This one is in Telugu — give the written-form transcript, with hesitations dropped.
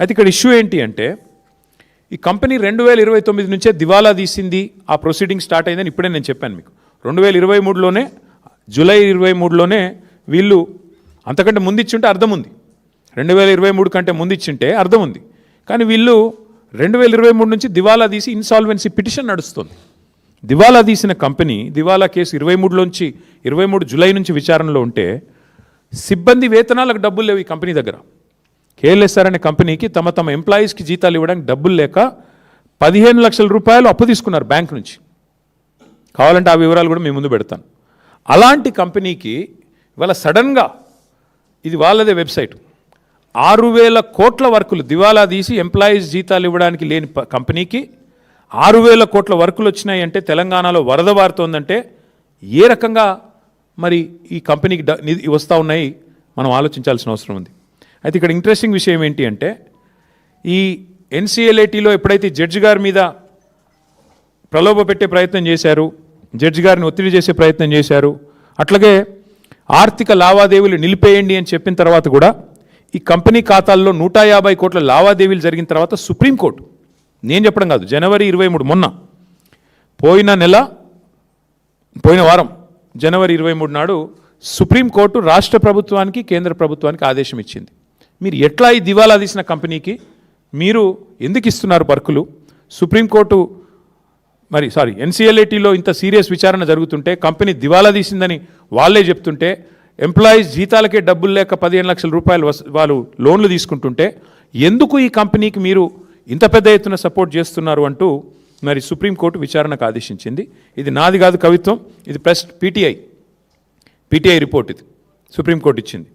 అయితే ఇక్కడ ఇష్యూ ఏంటి అంటే ఈ కంపెనీ 2029 నుంచే దివాలా తీసింది, ఆ ప్రొసీడింగ్ స్టార్ట్ అయిందని ఇప్పుడే నేను చెప్పాను మీకు. 2023లోనే జూలై 23లోనే వీళ్ళు అంతకంటే ముందు ఇచ్చింటే అర్థం ఉంది, 2023 కంటే ముందు ఇచ్చింటే అర్థం ఉంది. కానీ వీళ్ళు 2023 నుంచి దివాలా తీసి ఇన్సాల్వెన్సీ పిటిషన్ నడుస్తుంది. దివాలా తీసిన కంపెనీ దివాలా కేసు 23 జూలై నుంచి విచారణలో ఉంటే సిబ్బంది వేతనాలకు డబ్బులు లేవు ఈ కంపెనీ దగ్గర. కేఎల్ఎస్ఆర్ అనే కంపెనీకి తమ ఎంప్లాయీస్కి జీతాలు ఇవ్వడానికి డబ్బులు లేక 15 లక్షల రూపాయలు అప్పు తీసుకున్నారు బ్యాంక్ నుంచి. కావాలంటే ఆ వివరాలు కూడా మీ ముందు పెడతాను. అలాంటి కంపెనీకి ఇవాళ సడన్గా, ఇది వాళ్ళదే వెబ్సైట్, 6,000 కోట్ల వర్కులు దివాలా తీసి ఎంప్లాయీస్ జీతాలు ఇవ్వడానికి లేని కంపెనీకి 6,000 కోట్ల వర్కులు వచ్చినాయి అంటే, తెలంగాణలో వరద వారుతోందంటే ఏ రకంగా మరి ఈ కంపెనీకి వస్తూ ఉన్నాయి మనం ఆలోచించాల్సిన అవసరం ఉంది. అయితే ఇక్కడ ఇంట్రెస్టింగ్ విషయం ఏంటి అంటే, ఈ ఎన్సీఎల్ఏటీలో ఎప్పుడైతే జడ్జి గారి మీద ప్రలోభ పెట్టే ప్రయత్నం చేశారు, జడ్జి గారిని ఒత్తిడి చేసే ప్రయత్నం చేశారు, అట్లాగే ఆర్థిక లావాదేవీలు నిలిపేయండి అని చెప్పిన తర్వాత కూడా ఈ కంపెనీ ఖాతాల్లో 150 కోట్ల లావాదేవీలు జరిగిన తర్వాత సుప్రీంకోర్టు, నేను చెప్పడం కాదు, జనవరి 23 మొన్న పోయిన వారం జనవరి 23 నాడు సుప్రీంకోర్టు రాష్ట్ర ప్రభుత్వానికి కేంద్ర ప్రభుత్వానికి ఆదేశం ఇచ్చింది. మీరు ఎట్లా ఈ దివాలా తీసిన కంపెనీకి మీరు ఎందుకు ఇస్తున్నారు వర్కులు? సుప్రీంకోర్టు ఎన్సీఎల్ఏటీలో ఇంత సీరియస్ విచారణ జరుగుతుంటే, కంపెనీ దివాలా తీసిందని వాళ్ళే చెప్తుంటే, ఎంప్లాయీస్ జీతాలకే డబ్బులు లేక 15 లక్షల రూపాయలు వాళ్ళు లోన్లు తీసుకుంటుంటే ఎందుకు ఈ కంపెనీకి మీరు ఇంత పెద్ద ఎత్తున సపోర్ట్ చేస్తున్నారు అంటూ మరి సుప్రీంకోర్టు విచారణకు ఆదేశించింది. ఇది నాది కాదు కవిత్వం, ఇది ప్రెస్ పీటీఐ రిపోర్ట్, ఇది సుప్రీంకోర్టు ఇచ్చింది.